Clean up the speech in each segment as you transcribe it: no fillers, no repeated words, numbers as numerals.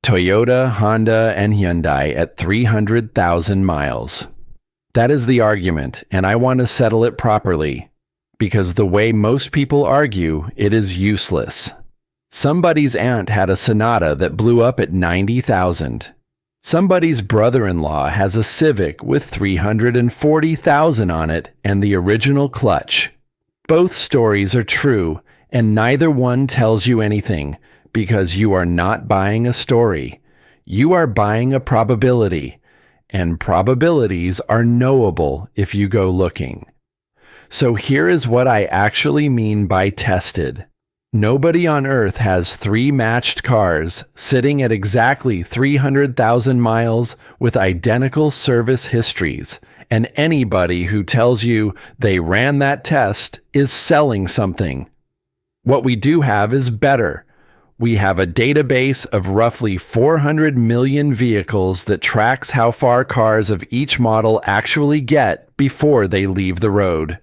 Toyota, Honda, and Hyundai at 300,000 miles. That is the argument, and I want to settle it properly, because the way most people argue, it is useless. Somebody's aunt had a Sonata that blew up at 90,000. Somebody's brother-in-law has a Civic with 340,000 on it and the original clutch. Both stories are true, and neither one tells you anything, because you are not buying a story. You are buying a probability, and probabilities are knowable if you go looking. So here is what I actually mean by tested. Nobody on Earth has 3 matched cars sitting at exactly 300,000 miles with identical service histories, and anybody who tells you they ran that test is selling something. What we do have is better. We have a database of roughly 400 million vehicles that tracks how far cars of each model actually get before they leave the road.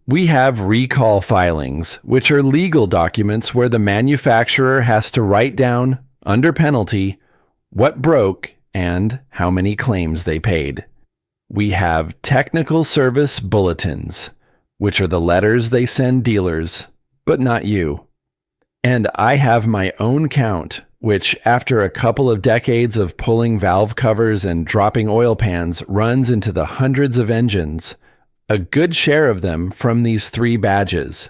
We have recall filings, which are legal documents where the manufacturer has to write down, under penalty, what broke and how many claims they paid. We have technical service bulletins, which are the letters they send dealers, but not you. And I have my own count, which after a couple of decades of pulling valve covers and dropping oil pans runs into the hundreds of engines, a good share of them from these 3 badges.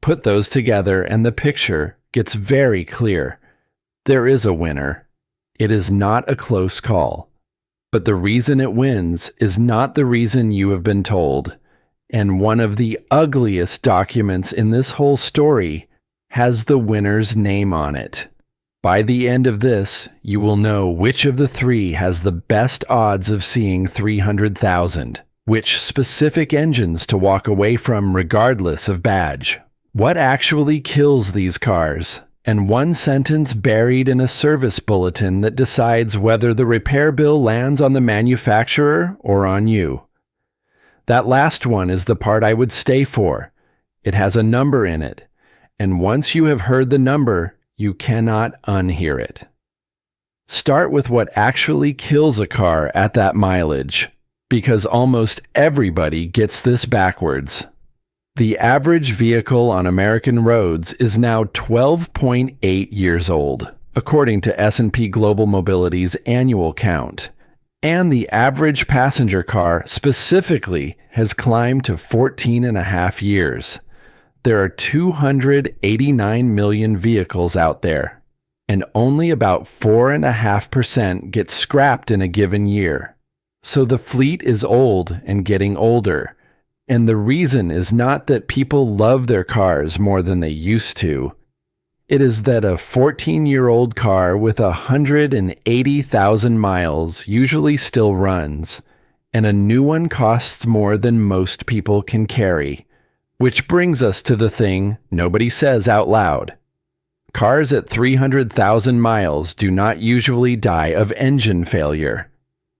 Put those together and the picture gets very clear. There is a winner. It is not a close call. But the reason it wins is not the reason you have been told. And one of the ugliest documents in this whole story has the winner's name on it. By the end of this, you will know which of the 3 has the best odds of seeing 300,000. Which specific engines to walk away from regardless of badge. What actually kills these cars? And one sentence buried in a service bulletin that decides whether the repair bill lands on the manufacturer or on you. That last one is the part I would stay for. It has a number in it, and once you have heard the number, you cannot unhear it. Start with what actually kills a car at that mileage, because almost everybody gets this backwards. The average vehicle on American roads is now 12.8 years old, according to S&P Global Mobility's annual count. And the average passenger car specifically has climbed to 14.5 years. There are 289 million vehicles out there, and only about 4.5% get scrapped in a given year. So the fleet is old and getting older, and the reason is not that people love their cars more than they used to. It is that a 14-year-old car with 180,000 miles usually still runs, and a new one costs more than most people can carry. Which brings us to the thing nobody says out loud. Cars at 300,000 miles do not usually die of engine failure.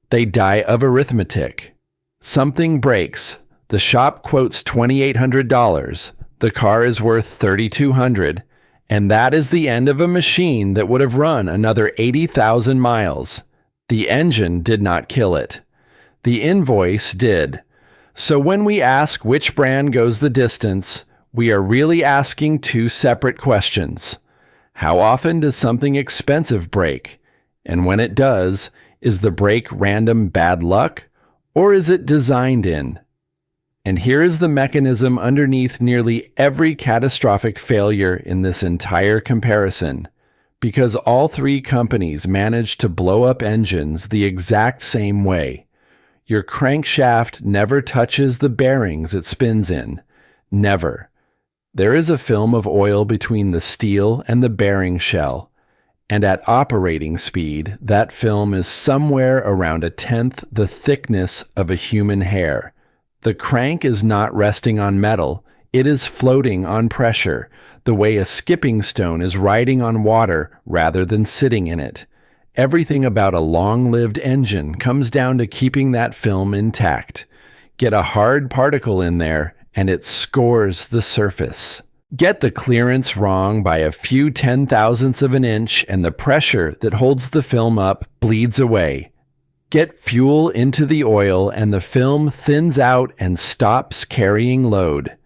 They die of arithmetic. Something breaks. The shop quotes $2,800. The car is worth $3,200. And that is the end of a machine that would have run another 80,000 miles. The engine did not kill it. The invoice did. So when we ask which brand goes the distance, we are really asking 2 separate questions. How often does something expensive break? And when it does, is the break random bad luck, or is it designed in? And here is the mechanism underneath nearly every catastrophic failure in this entire comparison, because all 3 companies managed to blow up engines the exact same way. Your crankshaft never touches the bearings it spins in. Never. There is a film of oil between the steel and the bearing shell, and at operating speed, that film is somewhere around 1/10 the thickness of a human hair. The crank is not resting on metal, it is floating on pressure, the way a skipping stone is riding on water rather than sitting in it. Everything about a long-lived engine comes down to keeping that film intact. Get a hard particle in there, and it scores the surface. Get the clearance wrong by a few 10,000ths of an inch and the pressure that holds the film up bleeds away. Get fuel into the oil and the film thins out and stops carrying load.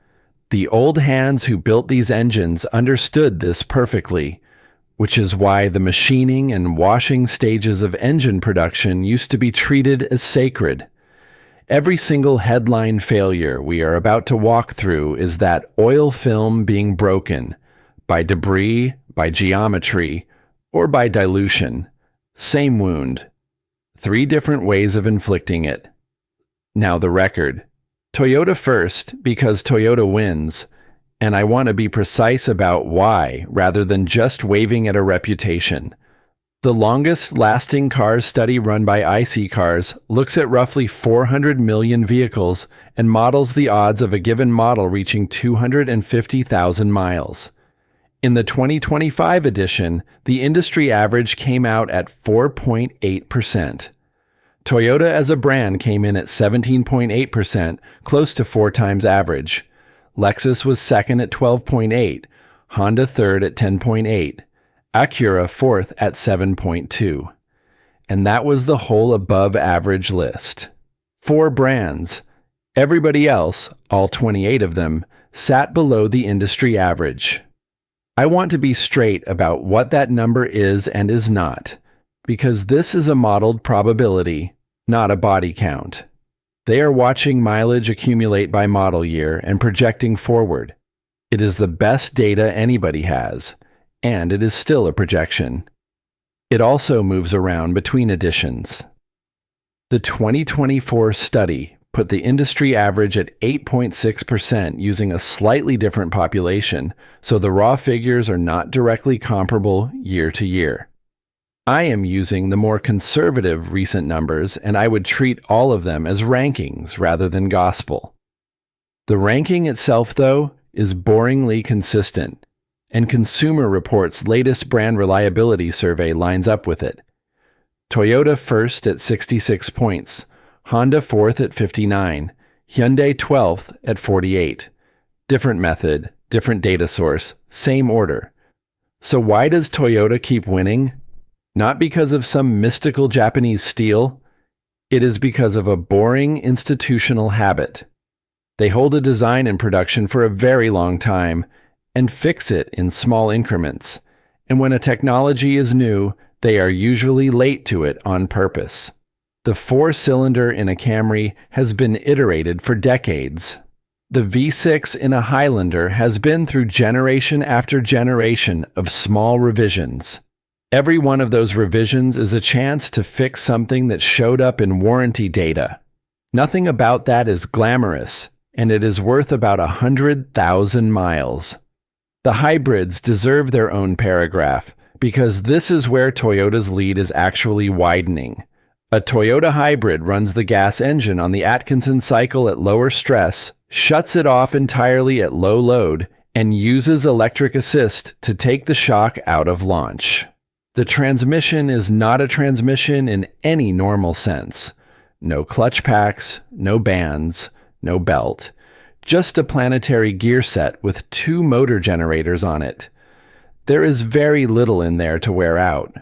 The old hands who built these engines understood this perfectly, which is why the machining and washing stages of engine production used to be treated as sacred. Every single headline failure we are about to walk through is that oil film being broken by debris, by geometry, or by dilution. Same wound. 3 different ways of inflicting it. Now the record. Toyota first, because Toyota wins, and I want to be precise about why rather than just waving at a reputation. The longest-lasting cars study run by iSeeCars looks at roughly 400 million vehicles and models the odds of a given model reaching 250,000 miles. In the 2025 edition, the industry average came out at 4.8%. Toyota as a brand came in at 17.8%, close to 4 times average. Lexus was second at 12.8, Honda third at 10.8. Acura fourth at 7.2. And that was the whole above-average list. 4 brands. Everybody else, all 28 of them, sat below the industry average. I want to be straight about what that number is and is not, because this is a modeled probability, not a body count. They are watching mileage accumulate by model year and projecting forward. It is the best data anybody has, and it is still a projection. It also moves around between editions. The 2024 study put the industry average at 8.6% using a slightly different population, so the raw figures are not directly comparable year to year. I am using the more conservative recent numbers, and I would treat all of them as rankings rather than gospel. The ranking itself, though, is boringly consistent, and Consumer Reports' latest brand reliability survey lines up with it. Toyota first at 66 points, Honda fourth at 59, Hyundai 12th at 48. Different method, different data source, same order. So why does Toyota keep winning? Not because of some mystical Japanese steel. It is because of a boring institutional habit. They hold a design in production for a very long time and fix it in small increments. And when a technology is new, they are usually late to it on purpose. The 4-cylinder in a Camry has been iterated for decades. The V6 in a Highlander has been through generation after generation of small revisions. Every one of those revisions is a chance to fix something that showed up in warranty data. Nothing about that is glamorous, and it is worth about 100,000 miles. The hybrids deserve their own paragraph, because this is where Toyota's lead is actually widening. A Toyota hybrid runs the gas engine on the Atkinson cycle at lower stress, shuts it off entirely at low load, and uses electric assist to take the shock out of launch. The transmission is not a transmission in any normal sense. No clutch packs, no bands, no belt. Just a planetary gear set with 2 motor generators on it. There is very little in there to wear out.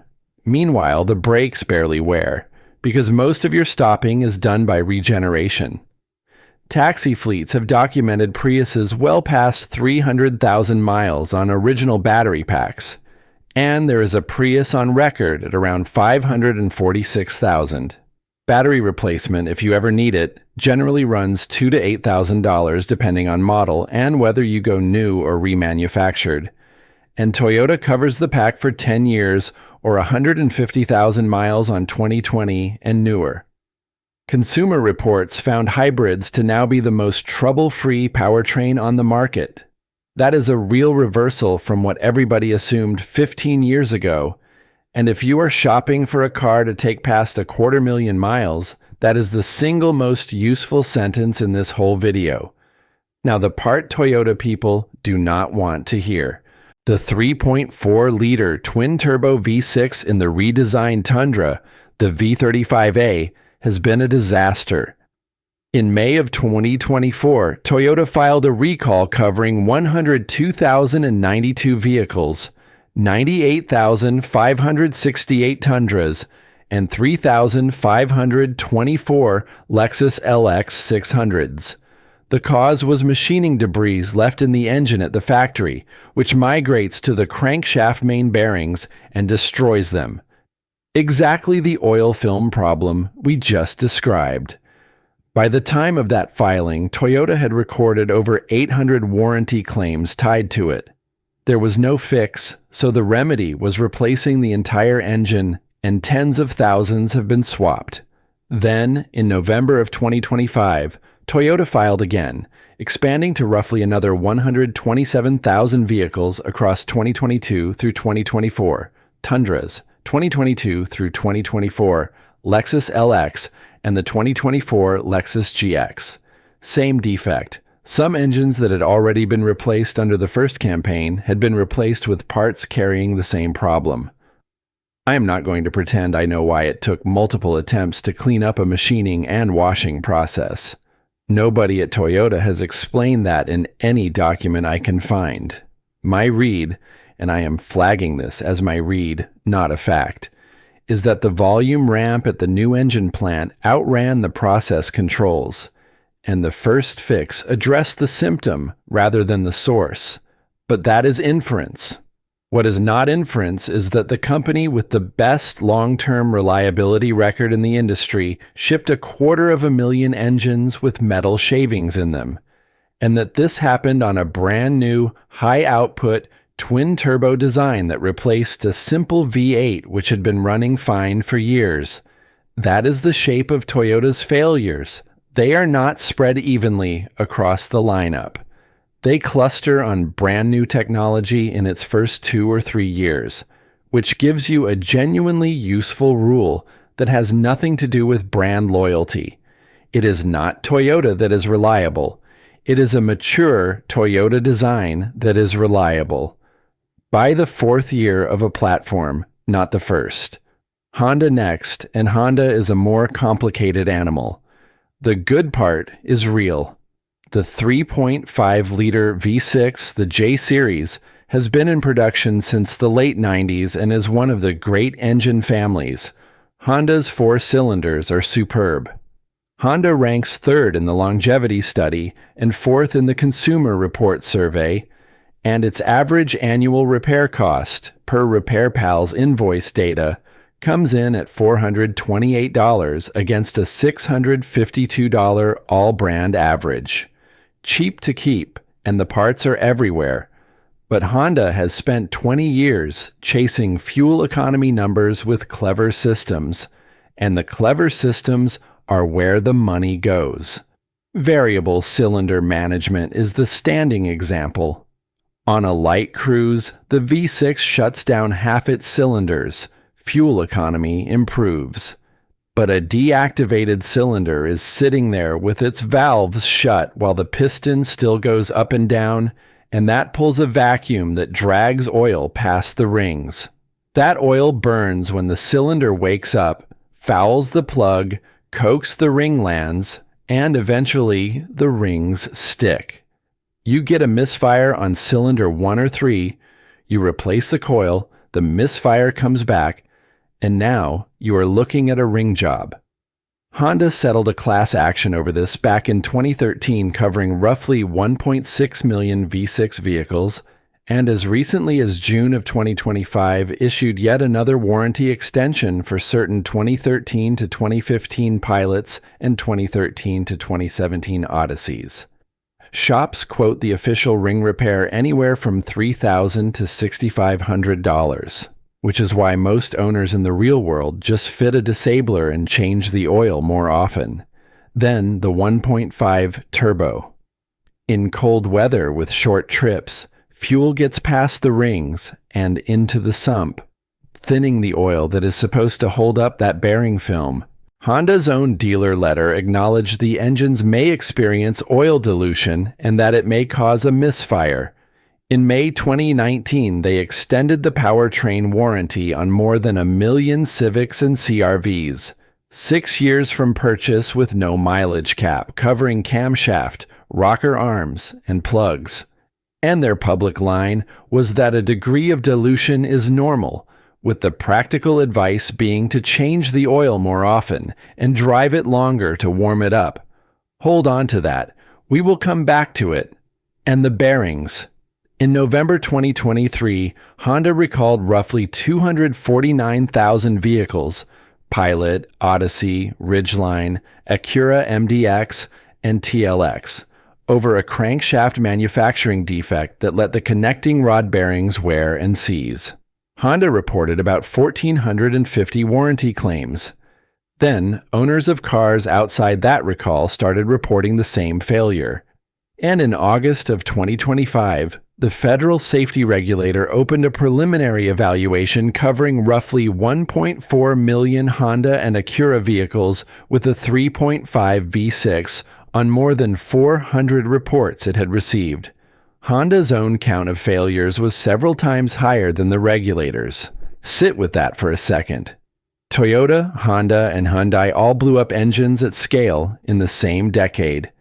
Meanwhile, the brakes barely wear, because most of your stopping is done by regeneration. Taxi fleets have documented Priuses well past 300,000 miles on original battery packs, and there is a Prius on record at around 546,000. Battery replacement, if you ever need it, generally runs $2,000 to $8,000 depending on model and whether you go new or remanufactured. And Toyota covers the pack for 10 years or 150,000 miles on 2020 and newer. Consumer Reports found hybrids to now be the most trouble-free powertrain on the market. That is a real reversal from what everybody assumed 15 years ago. And if you are shopping for a car to take past 250,000 miles, that is the single most useful sentence in this whole video. Now, the part Toyota people do not want to hear. The 3.4-liter twin-turbo V6 in the redesigned Tundra, the V35A, has been a disaster. In May of 2024, Toyota filed a recall covering 102,092 vehicles, 98,568 Tundras, and 3,524 Lexus LX 600s. The cause was machining debris left in the engine at the factory, which migrates to the crankshaft main bearings and destroys them. Exactly the oil film problem we just described. By the time of that filing, Toyota had recorded over 800 warranty claims tied to it. There was no fix, so the remedy was replacing the entire engine, and tens of thousands have been swapped. Then, in November of 2025, Toyota filed again, expanding to roughly another 127,000 vehicles across 2022 through 2024, Tundras, 2022 through 2024, Lexus LX, and the 2024 Lexus GX. Same defect. Some engines that had already been replaced under the first campaign had been replaced with parts carrying the same problem. I am not going to pretend I know why it took multiple attempts to clean up a machining and washing process. Nobody at Toyota has explained that in any document I can find. My read, and I am flagging this as my read, not a fact, is that the volume ramp at the new engine plant outran the process controls, and the first fix addressed the symptom rather than the source. But that is inference. What is not inference is that the company with the best long-term reliability record in the industry shipped 250,000 engines with metal shavings in them, and that this happened on a brand new, high-output, twin-turbo design that replaced a simple V8 which had been running fine for years. That is the shape of Toyota's failures. They are not spread evenly across the lineup. They cluster on brand new technology in its first 2 or 3 years, which gives you a genuinely useful rule that has nothing to do with brand loyalty. It is not Toyota that is reliable. It is a mature Toyota design that is reliable. Buy the 4th year of a platform, not the first. Honda next, and Honda is a more complicated animal. The good part is real. The 3.5-liter V6, the J Series, has been in production since the late 90s and is one of the great engine families. Honda's 4 cylinders are superb. Honda ranks 3rd in the longevity study and 4th in the Consumer Report survey, and its average annual repair cost, per RepairPal's invoice data, comes in at $428 against a $652 all-brand average. Cheap to keep, and the parts are everywhere. But Honda has spent 20 years chasing fuel economy numbers with clever systems, and the clever systems are where the money goes. Variable cylinder management is the standing example. On a light cruise, the V6 shuts down half its cylinders. Fuel economy improves. But a deactivated cylinder is sitting there with its valves shut while the piston still goes up and down, and that pulls a vacuum that drags oil past the rings. That oil burns when the cylinder wakes up, fouls the plug, coats the ring lands, and eventually the rings stick. You get a misfire on cylinder 1 or 3, you replace the coil, the misfire comes back, and now you are looking at a ring job. Honda settled a class action over this back in 2013 covering roughly 1.6 million V6 vehicles, and as recently as June of 2025 issued yet another warranty extension for certain 2013 to 2015 Pilots and 2013 to 2017 Odysseys. Shops quote the official ring repair anywhere from $3,000 to $6,500. Which is why most owners in the real world just fit a disabler and change the oil more often. Then the 1.5 turbo. In cold weather with short trips, fuel gets past the rings and into the sump, thinning the oil that is supposed to hold up that bearing film. Honda's own dealer letter acknowledged the engines may experience oil dilution and that it may cause a misfire. In May 2019, they extended the powertrain warranty on more than 1 million Civics and CR-Vs. 6 years from purchase with no mileage cap, covering camshaft, rocker arms, and plugs. And their public line was that a degree of dilution is normal, with the practical advice being to change the oil more often and drive it longer to warm it up. Hold on to that. We will come back to it. And the bearings. In November 2023, Honda recalled roughly 249,000 vehicles, Pilot, Odyssey, Ridgeline, Acura MDX, and TLX, over a crankshaft manufacturing defect that let the connecting rod bearings wear and seize. Honda reported about 1,450 warranty claims. Then, owners of cars outside that recall started reporting the same failure. And in August of 2025, the federal safety regulator opened a preliminary evaluation covering roughly 1.4 million Honda and Acura vehicles with a 3.5 V6 on more than 400 reports it had received. Honda's own count of failures was several times higher than the regulators. Sit with that for a second. Toyota, Honda, and Hyundai all blew up engines at scale in the same decade.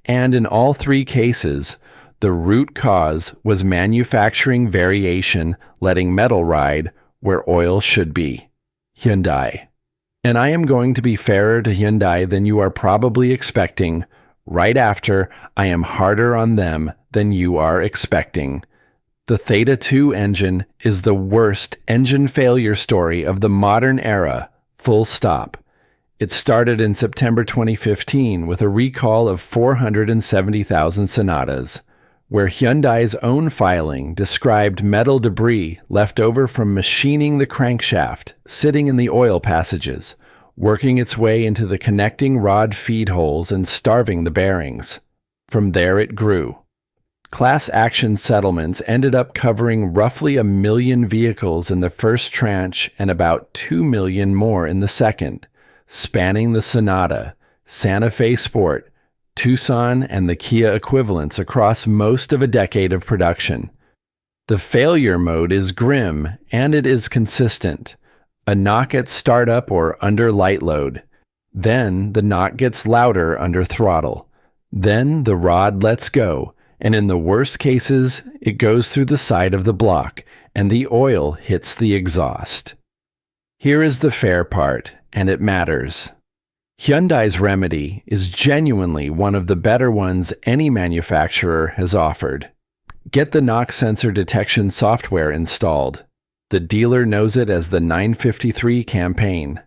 And in all three cases, the root cause was manufacturing variation letting metal ride where oil should be. Hyundai. And I am going to be fairer to Hyundai than you are probably expecting, right after I am harder on them than you are expecting. The Theta 2 engine is the worst engine failure story of the modern era, full stop. It started in September 2015 with a recall of 470,000 Sonatas, where Hyundai's own filing described metal debris left over from machining the crankshaft sitting in the oil passages, working its way into the connecting rod feed holes and starving the bearings. From there it grew. Class action settlements ended up covering roughly 1 million vehicles in the first tranche and about 2 million more in the second, spanning the Sonata, Santa Fe Sport, Tucson, and the Kia equivalents across most of a decade of production. The failure mode is grim, and it is consistent. A knock at startup or under light load. Then the knock gets louder under throttle. Then the rod lets go, and in the worst cases, it goes through the side of the block, and the oil hits the exhaust. Here is the fair part, and it matters. Hyundai's remedy is genuinely one of the better ones any manufacturer has offered. Get the knock sensor detection software installed. The dealer knows it as the 953 campaign.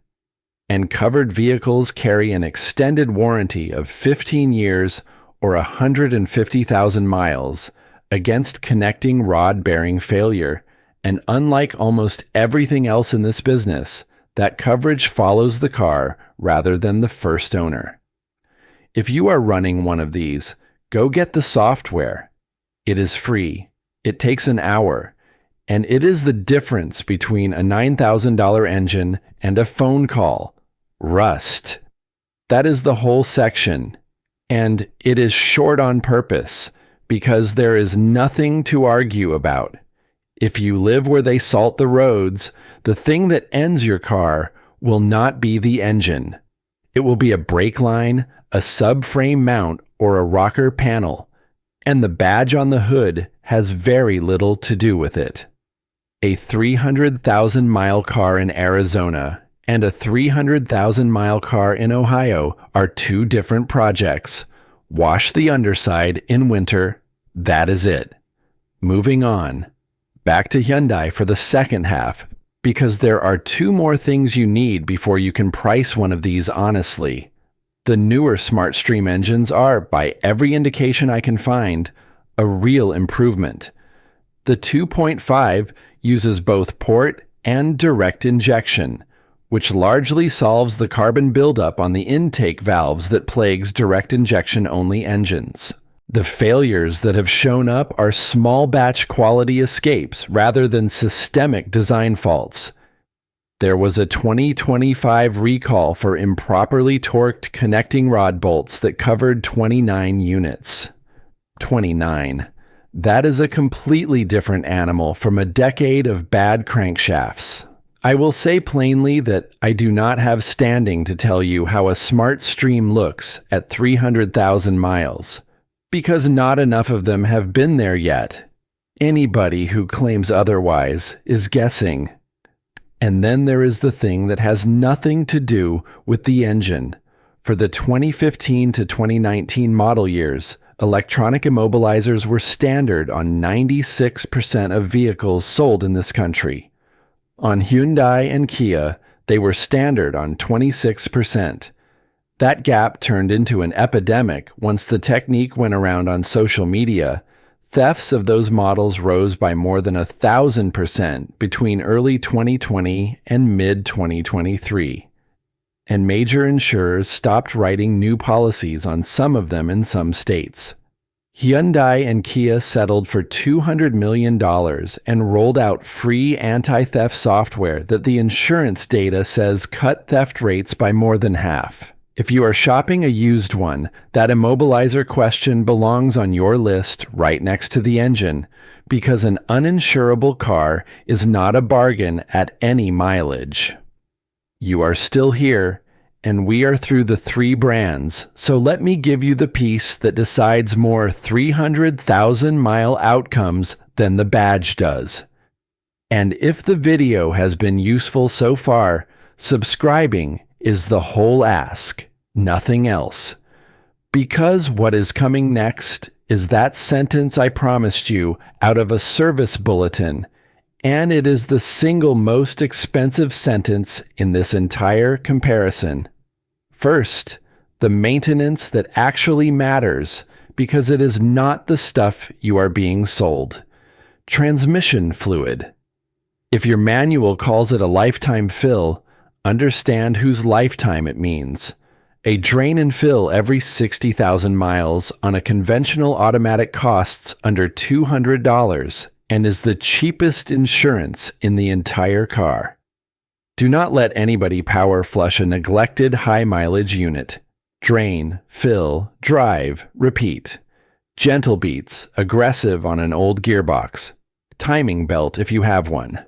And covered vehicles carry an extended warranty of 15 years or 150,000 miles against connecting rod bearing failure. And unlike almost everything else in this business, that coverage follows the car rather than the first owner. If you are running one of these, go get the software. It is free. It takes an hour. And it is the difference between a $9,000 engine and a phone call. Rust. That is the whole section. And it is short on purpose because there is nothing to argue about. If you live where they salt the roads, the thing that ends your car will not be the engine. It will be a brake line, a subframe mount, or a rocker panel. And the badge on the hood has very little to do with it. A 300,000-mile car in Arizona and a 300,000-mile car in Ohio are two different projects. Wash the underside in winter. That is it. Moving on. Back to Hyundai for the second half, because there are two more things you need before you can price one of these honestly. The newer SmartStream engines are, by every indication I can find, a real improvement. The 2.5 uses both port and direct injection, which largely solves the carbon buildup on the intake valves that plagues direct injection-only engines. The failures that have shown up are small batch quality escapes rather than systemic design faults. There was a 2025 recall for improperly torqued connecting rod bolts that covered 29 units. 29. That is a completely different animal from a decade of bad crankshafts. I will say plainly that I do not have standing to tell you how a smart stream looks at 300,000 miles, because not enough of them have been there yet. Anybody who claims otherwise is guessing. And then there is the thing that has nothing to do with the engine. For the 2015 to 2019 model years, electronic immobilizers were standard on 96% of vehicles sold in this country. On Hyundai and Kia, they were standard on 26%. That gap turned into an epidemic once the technique went around on social media. Thefts of those models rose by more than 1,000% between early 2020 and mid-2023. And major insurers stopped writing new policies on some of them in some states. Hyundai and Kia settled for $200 million and rolled out free anti-theft software that the insurance data says cut theft rates by more than half. If you are shopping a used one, that immobilizer question belongs on your list right next to the engine, because an uninsurable car is not a bargain at any mileage. You are still here, and we are through the 3 brands, so let me give you the piece that decides more 300,000-mile outcomes than the badge does. And if the video has been useful so far, subscribing is the whole ask, nothing else. Because what is coming next is that sentence I promised you out of a service bulletin, and it is the single most expensive sentence in this entire comparison. First, the maintenance that actually matters, because it is not the stuff you are being sold. Transmission fluid. If your manual calls it a lifetime fill, understand whose lifetime it means. A drain and fill every 60,000 miles on a conventional automatic costs under $200 and is the cheapest insurance in the entire car. Do not let anybody power flush a neglected high-mileage unit. Drain, fill, drive, repeat. Gentle beats, aggressive on an old gearbox. Timing belt if you have one.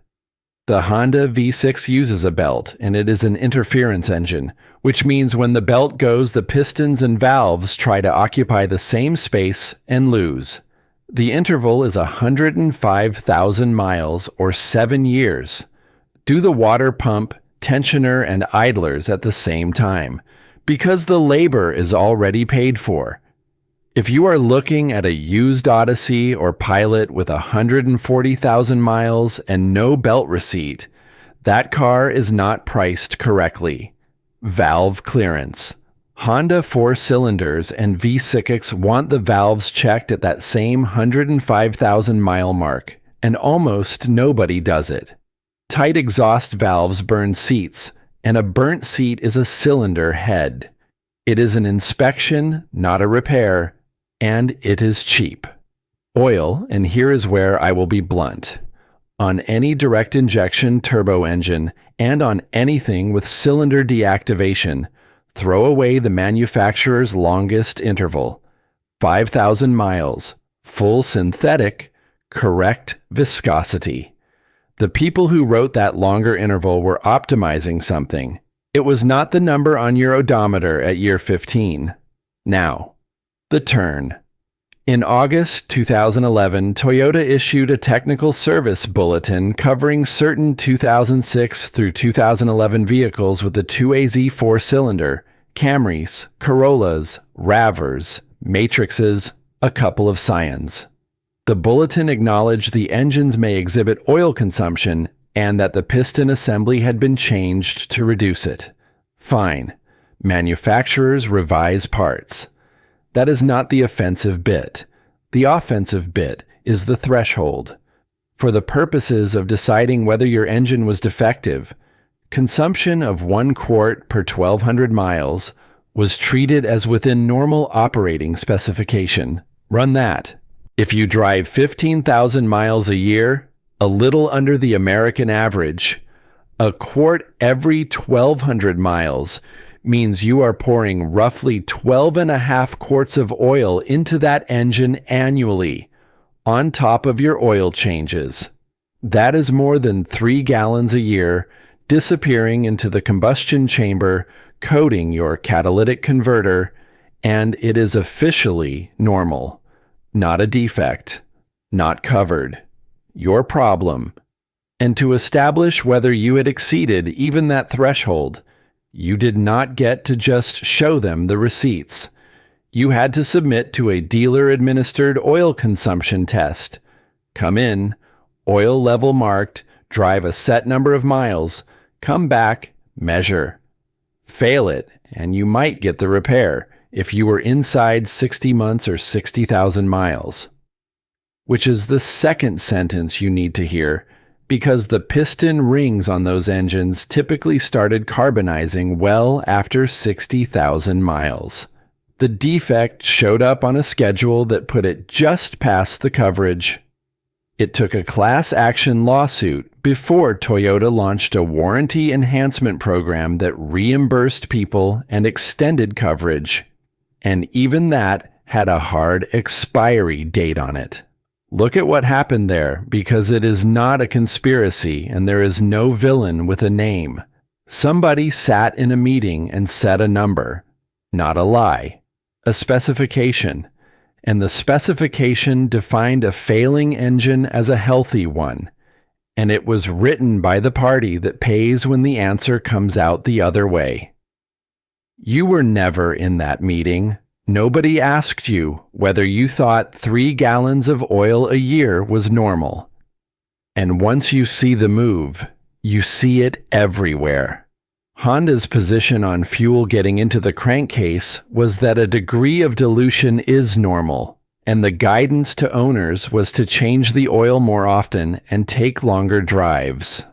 The Honda V6 uses a belt, and it is an interference engine, which means when the belt goes, the pistons and valves try to occupy the same space and lose. The interval is 105,000 miles or 7 years. Do the water pump, tensioner, and idlers at the same time, because the labor is already paid for. If you are looking at a used Odyssey or Pilot with 140,000 miles and no belt receipt, that car is not priced correctly. Valve clearance. Honda 4-cylinders and V6 want the valves checked at that same 105,000 mile mark, and almost nobody does it. Tight exhaust valves burn seats, and a burnt seat is a cylinder head. It is an inspection, not a repair, and it is cheap. Oil, and here is where I will be blunt. On any direct injection turbo engine, and on anything with cylinder deactivation, throw away the manufacturer's longest interval. 5,000 miles, full synthetic, correct viscosity. The people who wrote that longer interval were optimizing something. It was not the number on your odometer at year 15. Now, the turn. In August 2011, Toyota issued a technical service bulletin covering certain 2006 through 2011 vehicles with the 2AZ 4-cylinder, Camrys, Corollas, Ravers, Matrixes, a couple of Scions. The bulletin acknowledged the engines may exhibit oil consumption and that the piston assembly had been changed to reduce it. Fine. Manufacturers revise parts. That is not the offensive bit. The offensive bit is the threshold. For the purposes of deciding whether your engine was defective, consumption of 1 quart per 1,200 miles was treated as within normal operating specification. Run that. If you drive 15,000 miles a year, a little under the American average, a quart every 1,200 miles means you are pouring roughly 12.5 quarts of oil into that engine annually, on top of your oil changes. That is more than 3 gallons a year disappearing into the combustion chamber, coating your catalytic converter, and it is officially normal. Not a defect, not covered. Your problem. And to establish whether you had exceeded even that threshold, you did not get to just show them the receipts. You had to submit to a dealer-administered oil consumption test. Come in, oil level marked, drive a set number of miles, come back, measure. Fail it, and you might get the repair if you were inside 60 months or 60,000 miles. Which is the second sentence you need to hear, because the piston rings on those engines typically started carbonizing well after 60,000 miles. The defect showed up on a schedule that put it just past the coverage. It took a class action lawsuit before Toyota launched a warranty enhancement program that reimbursed people and extended coverage. And even that had a hard expiry date on it. Look at what happened there, because it is not a conspiracy and there is no villain with a name. Somebody sat in a meeting and set a number, not a lie, a specification, and the specification defined a failing engine as a healthy one, and it was written by the party that pays when the answer comes out the other way. You were never in that meeting. Nobody asked you whether you thought 3 gallons of oil a year was normal. And once you see the move, you see it everywhere. Honda's position on fuel getting into the crankcase was that a degree of dilution is normal, and the guidance to owners was to change the oil more often and take longer drives.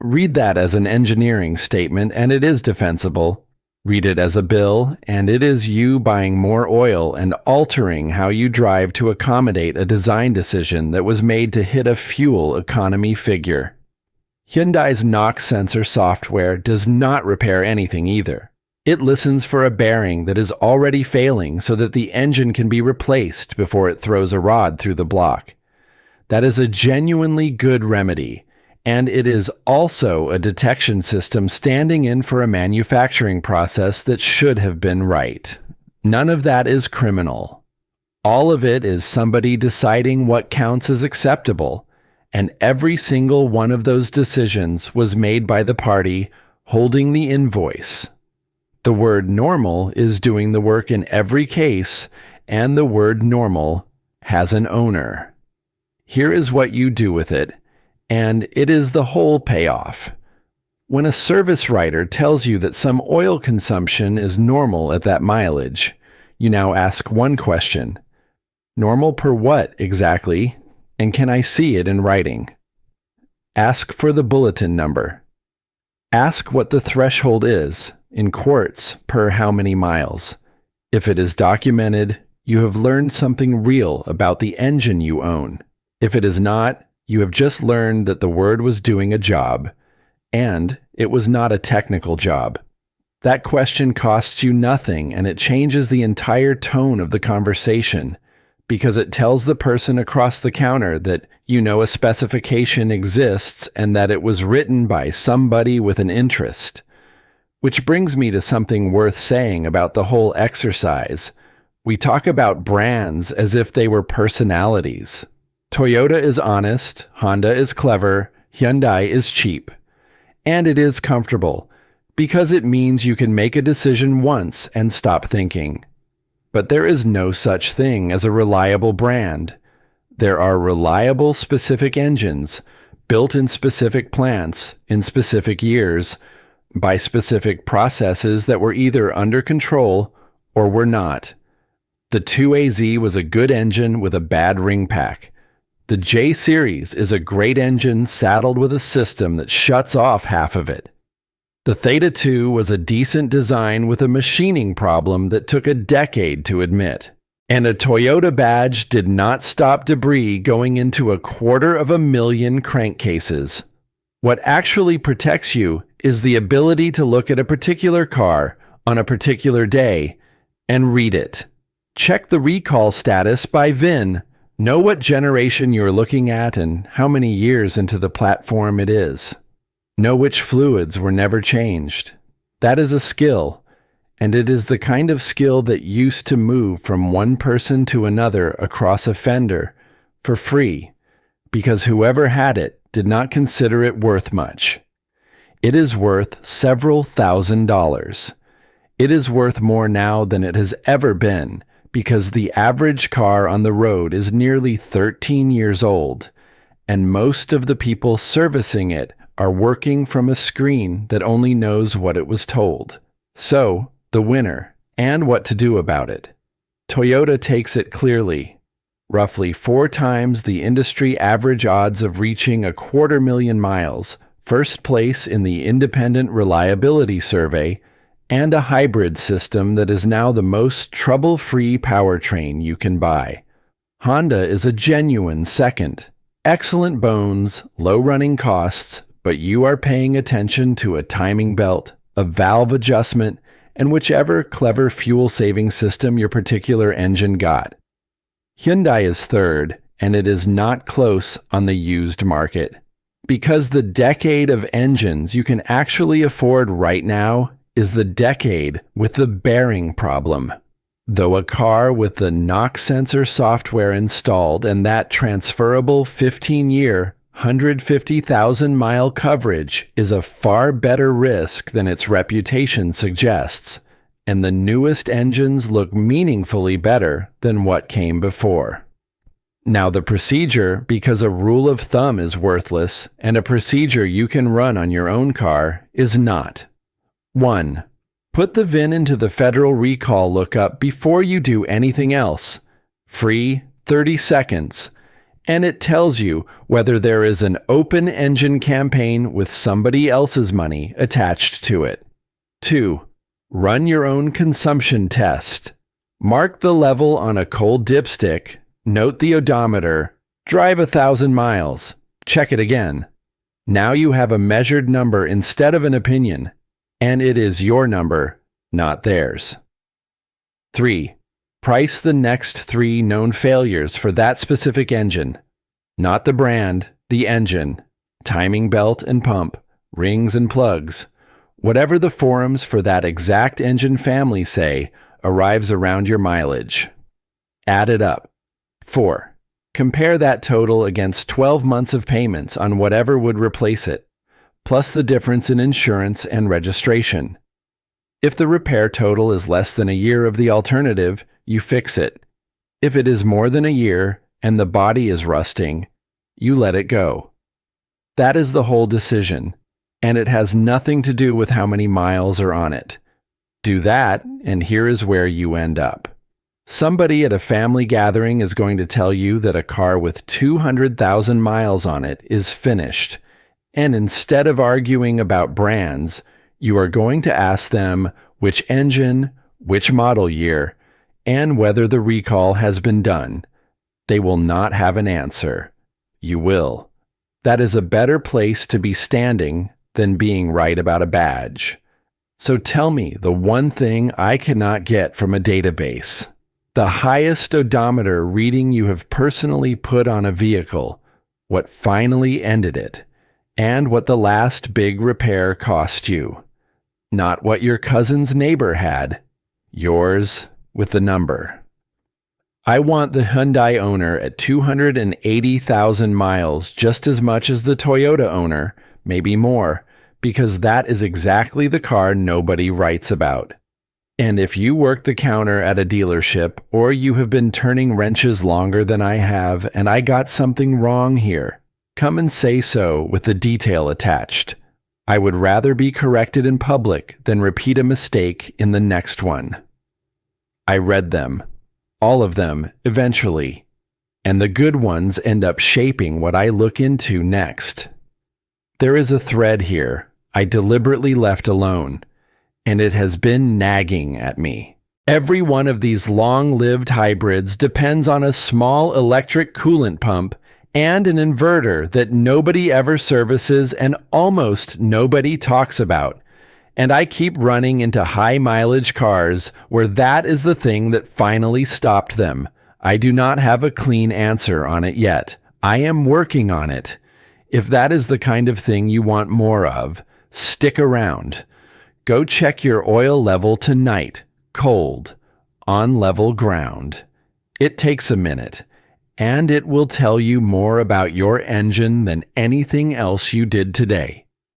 Read that as an engineering statement, and it is defensible. Read it as a bill, and it is you buying more oil and altering how you drive to accommodate a design decision that was made to hit a fuel economy figure. Hyundai's knock sensor software does not repair anything either. It listens for a bearing that is already failing so that the engine can be replaced before it throws a rod through the block. That is a genuinely good remedy. And it is also a detection system standing in for a manufacturing process that should have been right. None of that is criminal. All of it is somebody deciding what counts as acceptable, and every single one of those decisions was made by the party holding the invoice. The word normal is doing the work in every case, and the word normal has an owner. Here is what you do with it. And it is the whole payoff. When a service writer tells you that some oil consumption is normal at that mileage, you now ask one question. Normal per what exactly? And can I see it in writing? Ask for the bulletin number. Ask what the threshold is, in quarts per how many miles. If it is documented, you have learned something real about the engine you own. If it is not, you have just learned that the word was doing a job, and it was not a technical job. That question costs you nothing, and it changes the entire tone of the conversation, because it tells the person across the counter that you know a specification exists and that it was written by somebody with an interest. Which brings me to something worth saying about the whole exercise. We talk about brands as if they were personalities. Toyota is honest, Honda is clever, Hyundai is cheap. And it is comfortable, because it means you can make a decision once and stop thinking. But there is no such thing as a reliable brand. There are reliable specific engines, built in specific plants, in specific years, by specific processes that were either under control or were not. The 2AZ was a good engine with a bad ring pack. The J Series is a great engine saddled with a system that shuts off half of it. The Theta 2 was a decent design with a machining problem that took a decade to admit. And a Toyota badge did not stop debris going into 250,000 crankcases. What actually protects you is the ability to look at a particular car on a particular day and read it. Check the recall status by VIN, Know what generation you're looking at and how many years into the platform it is. Know which fluids were never changed. That is a skill, and it is the kind of skill that used to move from one person to another across a fender for free, because whoever had it did not consider it worth much. It is worth several $1,000s. It is worth more now than it has ever been, because the average car on the road is nearly 13 years old, and most of the people servicing it are working from a screen that only knows what it was told. So, the winner, and what to do about it. Toyota takes it clearly. Roughly 4 times the industry average odds of reaching 250,000 miles, first place in the Independent Reliability Survey, and a hybrid system that is now the most trouble-free powertrain you can buy. Honda is a genuine second. Excellent bones, low running costs, but you are paying attention to a timing belt, a valve adjustment, and whichever clever fuel-saving system your particular engine got. Hyundai is third, and it is not close on the used market. Because the decade of engines you can actually afford right now is the decade with the bearing problem. Though a car with the knock sensor software installed and that transferable 15-year, 150,000-mile coverage is a far better risk than its reputation suggests, and the newest engines look meaningfully better than what came before. Now the procedure, because a rule of thumb is worthless, and a procedure you can run on your own car, is not. 1. Put the VIN into the federal recall lookup before you do anything else. Free 30 seconds. And it tells you whether there is an open engine campaign with somebody else's money attached to it. 2. Run your own consumption test. Mark the level on a cold dipstick, note the odometer, drive 1,000 miles, check it again. Now you have a measured number instead of an opinion. And it is your number, not theirs. 3. Price the next 3 known failures for that specific engine. Not the brand, the engine, timing belt and pump, rings and plugs. Whatever the forums for that exact engine family say arrives around your mileage. Add it up. 4. Compare that total against 12 months of payments on whatever would replace it, plus the difference in insurance and registration. If the repair total is less than a year of the alternative, you fix it. If it is more than a year and the body is rusting, you let it go. That is the whole decision, and it has nothing to do with how many miles are on it. Do that, and here is where you end up. Somebody at a family gathering is going to tell you that a car with 200,000 miles on it is finished. And instead of arguing about brands, you are going to ask them which engine, which model year, and whether the recall has been done. They will not have an answer. You will. That is a better place to be standing than being right about a badge. So tell me the one thing I cannot get from a database. The highest odometer reading you have personally put on a vehicle, what finally ended it, and what the last big repair cost you. Not what your cousin's neighbor had. Yours with the number. I want the Hyundai owner at 280,000 miles just as much as the Toyota owner, maybe more, because that is exactly the car nobody writes about. And if you work the counter at a dealership, or you have been turning wrenches longer than I have and I got something wrong here, come and say so with the detail attached. I would rather be corrected in public than repeat a mistake in the next one. I read them. All of them, eventually. And the good ones end up shaping what I look into next. There is a thread here I deliberately left alone, and it has been nagging at me. Every one of these long-lived hybrids depends on a small electric coolant pump and an inverter that nobody ever services and almost nobody talks about. And I keep running into high-mileage cars where that is the thing that finally stopped them. I do not have a clean answer on it yet. I am working on it. If that is the kind of thing you want more of, stick around. Go check your oil level tonight, cold, on level ground. It takes a minute, and it will tell you more about your engine than anything else you did today.